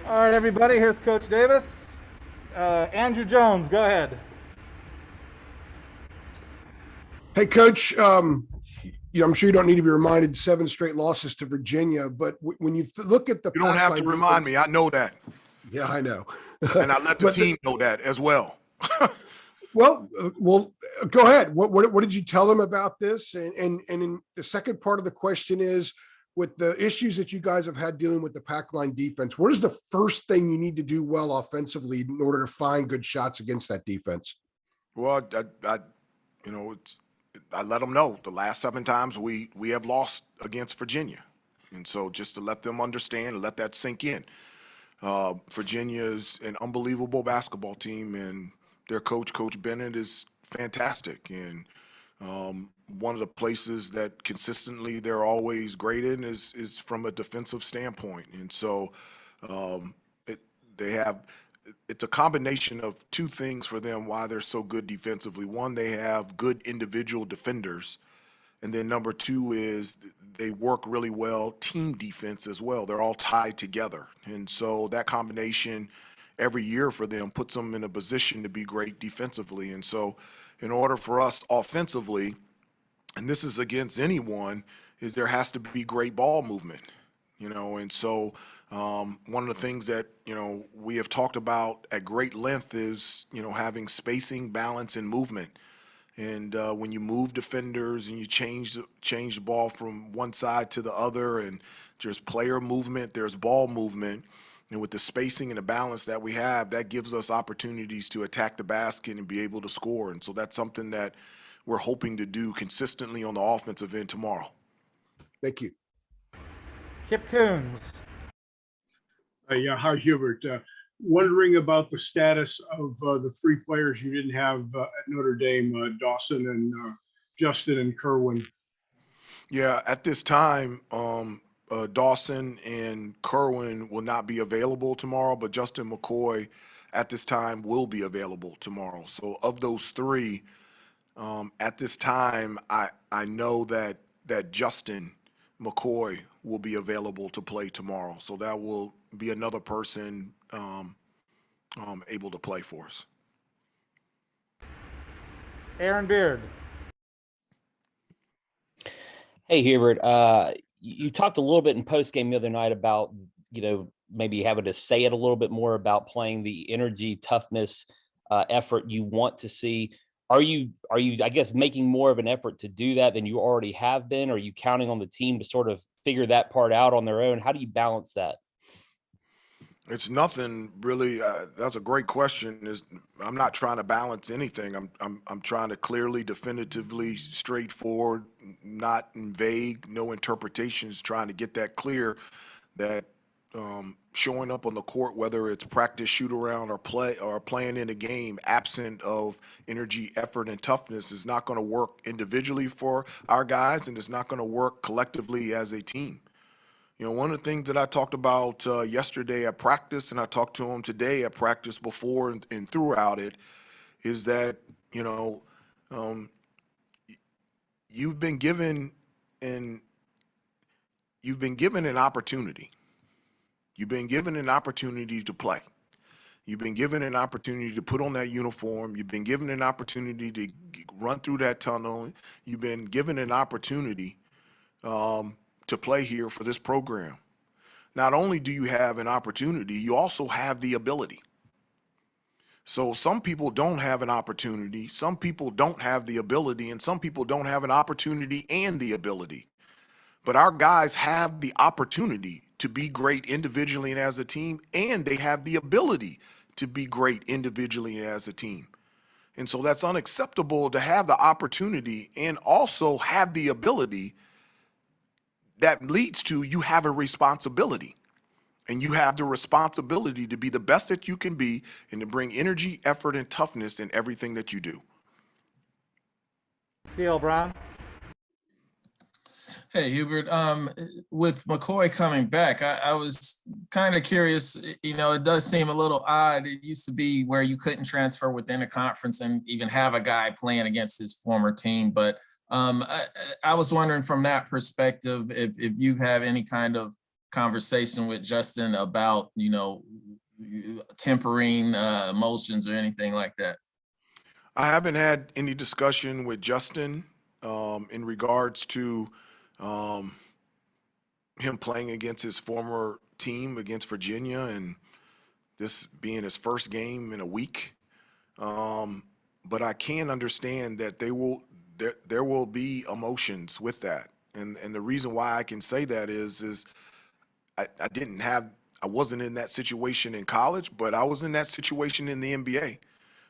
All right, everybody, here's Coach Davis. Andrew Jones, go ahead. Hey, Coach. I'm sure you don't need to be reminded 7 straight losses to Virginia, but when you look at the You don't have to Pac-line remind defense, me. I know that. yeah, I know. And I let the but team know that as well. well, go ahead. What did you tell them about this? And in the second part of the question is, with the issues that you guys have had dealing with the Pac-line defense, what is the first thing you need to do well offensively in order to find good shots against that defense? Well, I let them know the last 7 times we have lost against Virginia. And so just to let them understand and let that sink in. Virginia is an unbelievable basketball team, and their coach, Coach Bennett, is fantastic. And one of the places that consistently they're always great in is from a defensive standpoint. And so um, it, they have it's a combination of two things for them why they're so good defensively. One, they have good individual defenders, and then number two is they work really well team defense as well. They're all tied together. And so that combination every year for them puts them in a position to be great defensively. And so in order for us offensively, and this is against anyone, is there has to be great ball movement, and so one of the things that we have talked about at great length is having spacing, balance, and movement. And when you move defenders and you change the ball from one side to the other, and there's player movement, there's ball movement, and with the spacing and the balance that we have, that gives us opportunities to attack the basket and be able to score. And so that's something that we're hoping to do consistently on the offensive end tomorrow. Thank you. Kip Coons. Yeah, hi, Hubert. Wondering about the status of the 3 players you didn't have at Notre Dame, Dawson and Justin and Kerwin. Yeah, at this time, Dawson and Kerwin will not be available tomorrow, but Justin McCoy at this time will be available tomorrow. So of those 3, at this time, I know that Justin McCoy will be available to play tomorrow. So that will be another person able to play for us. Aaron Beard. Hey, Hubert, you talked a little bit in post game the other night about, maybe having to say it a little bit more about playing the energy, toughness, effort you want to see. Are you, I guess, making more of an effort to do that than you already have been? Are you counting on the team to sort of figure that part out on their own? How do you balance that? It's nothing really. That's a great question. I'm not trying to balance anything. I'm trying to clearly, definitively, straightforward, not in vague, no interpretations. Trying to get that clear that showing up on the court, whether it's practice, shoot around, or playing in a game, absent of energy, effort, and toughness, is not going to work individually for our guys, and it's not going to work collectively as a team. One of the things that I talked about yesterday at practice, and I talked to him today at practice before and throughout it, is that um, you've been given an opportunity. You've been given an opportunity to play. You've been given an opportunity to put on that uniform. You've been given an opportunity to run through that tunnel. You've been given an opportunity to play here for this program. Not only do you have an opportunity, you also have the ability. So some people don't have an opportunity, some people don't have the ability, and some people don't have an opportunity and the ability. But our guys have the opportunity to be great individually and as a team, and they have the ability to be great individually and as a team. And so that's unacceptable to have the opportunity and also have the ability. That leads to you have a responsibility. And you have the responsibility to be the best that you can be and to bring energy, effort, and toughness in everything that you do. C.L. Brown. Hey, Hubert. With McCoy coming back, I was kind of curious. It does seem a little odd. It used to be where you couldn't transfer within a conference and even have a guy playing against his former team. But I was wondering from that perspective if you have any kind of conversation with Justin about, tempering emotions or anything like that? I haven't had any discussion with Justin in regards to him playing against his former team against Virginia and this being his first game in a week. But I can understand that there will be emotions with that. And the reason why I can say that is I wasn't in that situation in college, but I was in that situation in the NBA.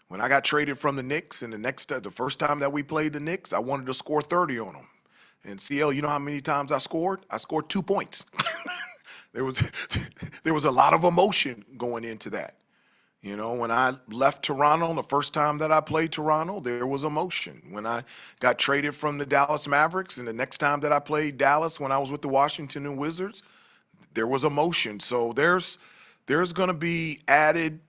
When I got traded from the Knicks and the first time that we played the Knicks, I wanted to score 30 on them. And CL, you know how many times I scored? I scored 2 points. There was a lot of emotion going into that. When I left Toronto, the first time that I played Toronto, there was emotion. When I got traded from the Dallas Mavericks and the next time that I played Dallas when I was with the Washington Wizards, there was emotion. So there's going to be added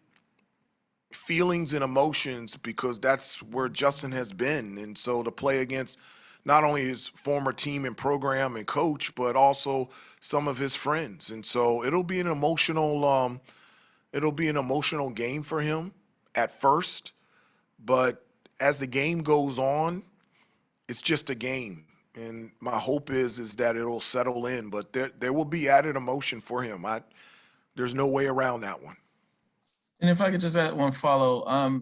feelings and emotions because that's where Justin has been. And so to play against not only his former team and program and coach, but also some of his friends. And so it'll be an emotional game for him at first, but as the game goes on, it's just a game. And my hope is that it'll settle in, but there will be added emotion for him. There's no way around that one. And if I could just add one follow,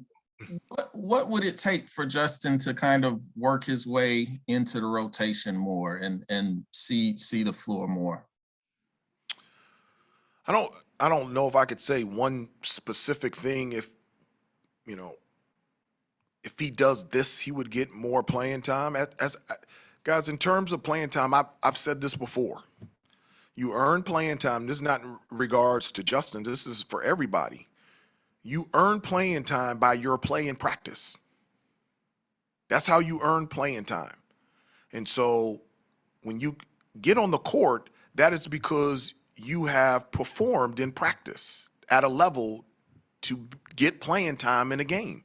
what would it take for Justin to kind of work his way into the rotation more and see the floor more? I don't know if I could say one specific thing. If he does this, he would get more playing time. Guys, in terms of playing time, I've said this before. You earn playing time. This is not in regards to Justin. This is for everybody. You earn playing time by your play in practice. That's how you earn playing time. And so when you get on the court, that is because you have performed in practice at a level to get playing time in a game.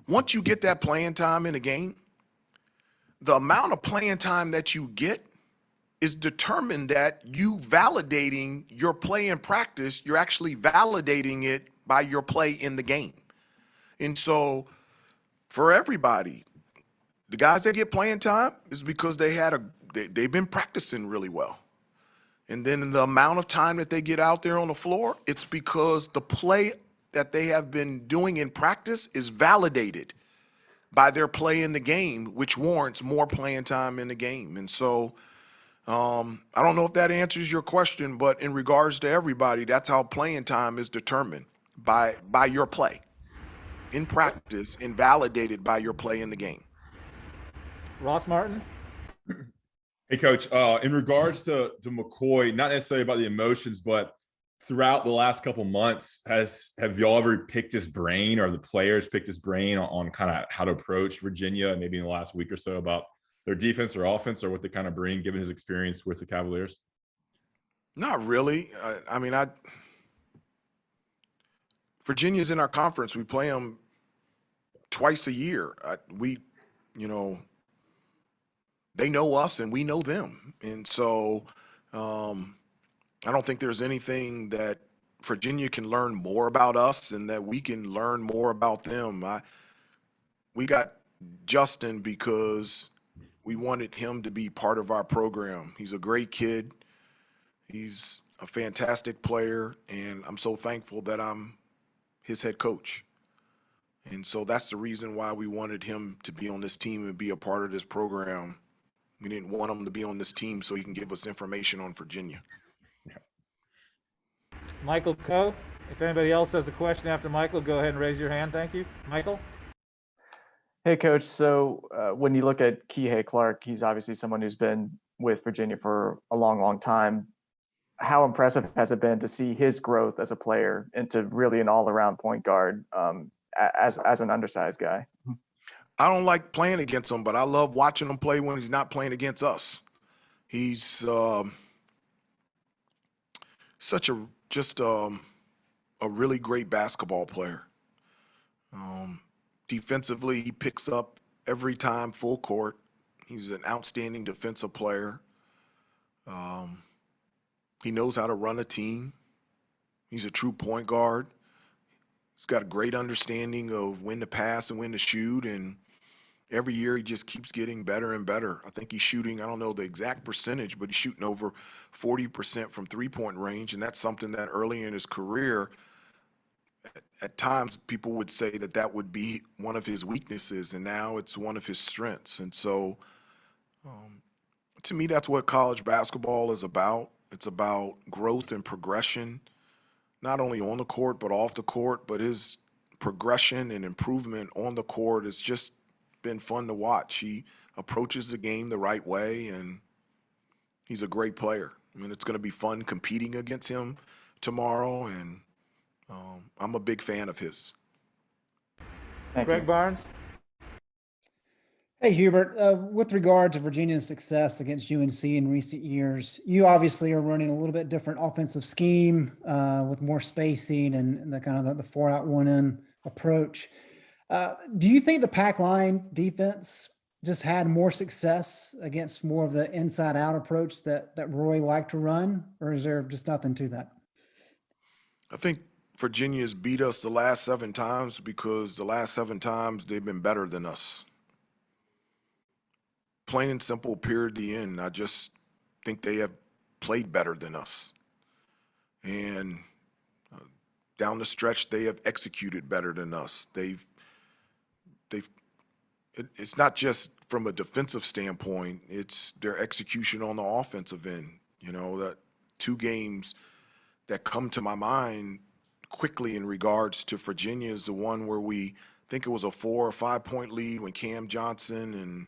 Once you get that playing time in a game, the amount of playing time that you get is determined that you validating your play in practice, you're actually validating it by your play in the game. And so for everybody, the guys that get playing time is because they've been practicing really well. And then the amount of time that they get out there on the floor, it's because the play that they have been doing in practice is validated by their play in the game, which warrants more playing time in the game. And so I don't know if that answers your question, but in regards to everybody, that's how playing time is determined by your play in practice and validated by your play in the game. Ross Martin. Hey, Coach, in regards to McCoy, not necessarily about the emotions, but throughout the last couple months, have y'all ever picked his brain or the players picked his brain on kind of how to approach Virginia, maybe in the last week or so, about their defense or offense or what they kind of bring, given his experience with the Cavaliers? Not really. Virginia's in our conference. We play them twice a year. They know us and we know them. And so I don't think there's anything that Virginia can learn more about us and that we can learn more about them. We got Justin because we wanted him to be part of our program. He's a great kid. He's a fantastic player, and I'm so thankful that I'm his head coach. And so that's the reason why we wanted him to be on this team and be a part of this program. We didn't want him to be on this team so he can give us information on Virginia. Michael Coe. If anybody else has a question after Michael, go ahead and raise your hand. Thank you. Michael? Hey, Coach. So when you look at Kihei Clark, he's obviously someone who's been with Virginia for a long, long time. How impressive has it been to see his growth as a player into really an all-around point guard as an undersized guy? I don't like playing against him, but I love watching him play when he's not playing against us. He's just a really great basketball player. Defensively, he picks up every time full court. He's an outstanding defensive player. He knows how to run a team. He's a true point guard. He's got a great understanding of when to pass and when to shoot, and every year he just keeps getting better and better. I think he's shooting, I don't know the exact percentage, but he's shooting over 40% from three-point range, and that's something that early in his career, at times people would say that that would be one of his weaknesses, and now it's one of his strengths. And so to me, that's what college basketball is about. It's about growth and progression, not only on the court but off the court. But his progression and improvement on the court has just been fun to watch. He approaches the game the right way, and he's a great player. I mean, it's going to be fun competing against him tomorrow, and I'm a big fan of his. Thank Greg you. Barnes. Hey, Hubert, with regard to Virginia's success against UNC in recent years, you obviously are running a little bit different offensive scheme with more spacing and the kind of the 4-out 1-in approach. Do you think the pack line defense just had more success against more of the inside out approach that Roy liked to run, or is there just nothing to that? I think Virginia's beat us the last 7 times because the last 7 times they've been better than us. Plain and simple, period, the end. I just think they have played better than us. And down the stretch, they have executed better than us. It's not just from a defensive standpoint, it's their execution on the offensive end. You know, that 2 games that come to my mind quickly in regards to Virginia is the one where we think it was a 4 or 5 point lead when Cam Johnson and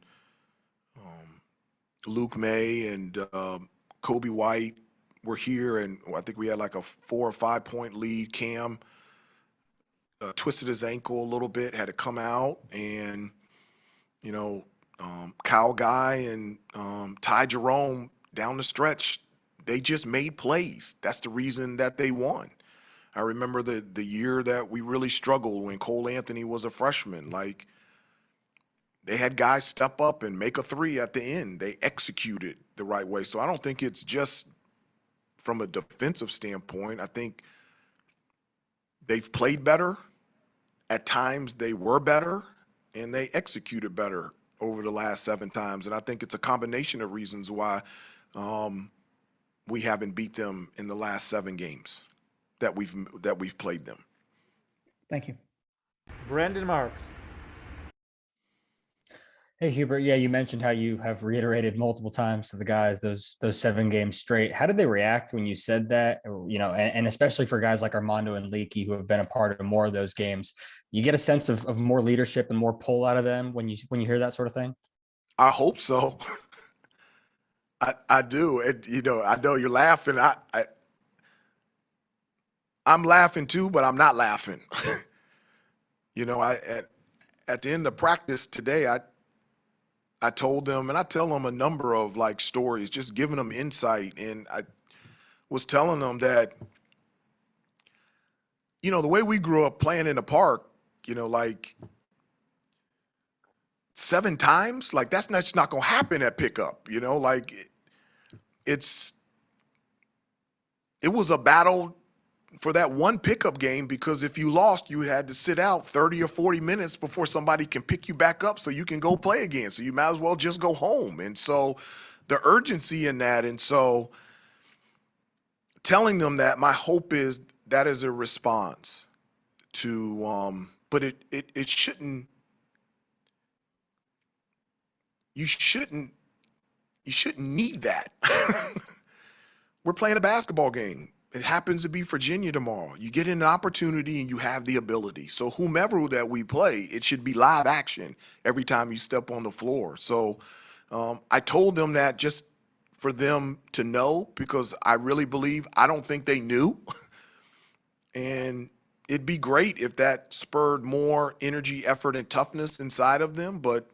Luke May and Kobe White were here, and I think we had like a 4 or 5 point lead. Cam twisted his ankle a little bit, had to come out, and Kyle Guy and Ty Jerome down the stretch, they just made plays. That's the reason that they won. I remember the year that we really struggled when Cole Anthony was a freshman. Like, they had guys step up and make a 3 at the end. They executed the right way. So I don't think it's just from a defensive standpoint. I think they've played better. At times they were better, and they executed better over the last 7 times. And I think it's a combination of reasons why we haven't beat them in the last 7 games that we've played them. Thank you. Brendan Marks. Hey, Hubert. Yeah, you mentioned how you have reiterated multiple times to the guys those 7 games straight. How did they react when you said that? Or, and especially for guys like Armando and Leakey who have been a part of more of those games, you get a sense of more leadership and more pull out of them when you hear that sort of thing. I hope so. I do. I know you're laughing. I'm laughing too, but I'm not laughing. At the end of practice today, I told them, and I tell them a number of like stories, just giving them insight. And I was telling them that, the way we grew up playing in the park, like 7 times, like that's not going to happen at pickup, like it was a battle for that one pickup game, because if you lost, you had to sit out 30 or 40 minutes before somebody can pick you back up so you can go play again. So you might as well just go home. And so the urgency in that. And so telling them that, my hope is that is a response to, but it shouldn't, you shouldn't need that. We're playing a basketball game. It happens to be Virginia tomorrow. You get an opportunity and you have the ability. So whomever that we play, it should be live action every time you step on the floor. So I told them that just for them to know, because I really believe, I don't think they knew. And it'd be great if that spurred more energy, effort, and toughness inside of them, but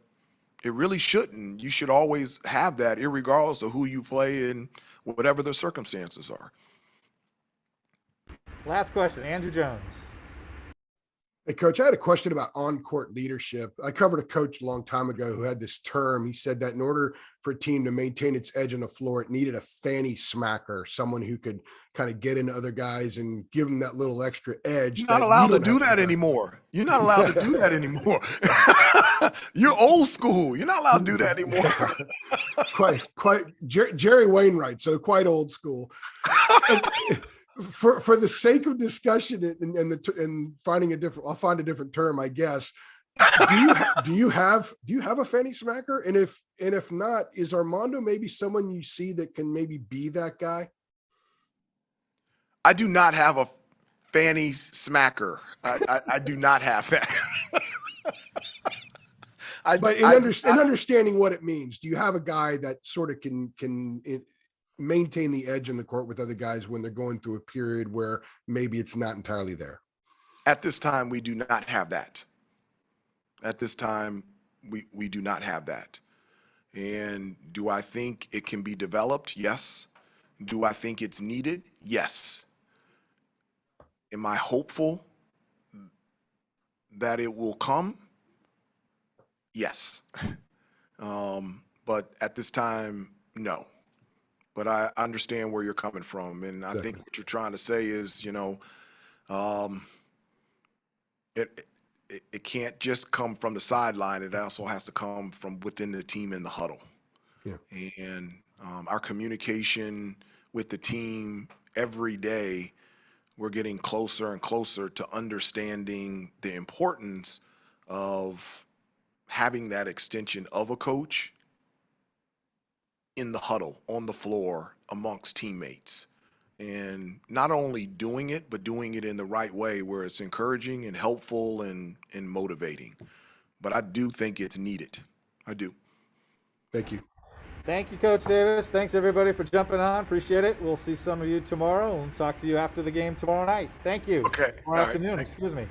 it really shouldn't. You should always have that, irregardless of who you play and whatever the circumstances are. Last question, Andrew Jones. Hey, coach, I had a question about on-court leadership. I covered a coach a long time ago who had this term. He said that in order for a team to maintain its edge on the floor, it needed a fanny smacker, someone who could kind of get into other guys and give them that little extra edge. You're not that allowed you to don't do have that do. anymore. You're not allowed to do that anymore. You're old school. You're not allowed to do that anymore. Yeah. Quite Jerry Wainwright, so quite old school. For the sake of discussion and finding a different, I'll find a different term, I guess. Do you have a fanny smacker? And if not, is Armando maybe someone you see that can maybe be that guy? I do not have a fanny smacker. I do not have that. But in understanding what it means, do you have a guy that sort of can maintain the edge in the court with other guys when they're going through a period where maybe it's not entirely there? At this time, we do not have that. At this time, we do not have that. And do I think it can be developed? Yes. Do I think it's needed? Yes. Am I hopeful that it will come? Yes. But at this time, no. But I understand where you're coming from. And I think what you're trying to say is, it can't just come from the sideline. It also has to come from within the team in the huddle. Yeah. And our communication with the team every day, we're getting closer and closer to understanding the importance of having that extension of a coach in the huddle, on the floor, amongst teammates. And not only doing it, but doing it in the right way where it's encouraging and helpful and motivating. But I do think it's needed. I do. Thank you. Thank you, Coach Davis. Thanks, everybody, for jumping on. Appreciate it. We'll see some of you tomorrow. We'll talk to you after the game tomorrow night. Thank you. Okay. Tomorrow All right. afternoon, Thank you. excuse me.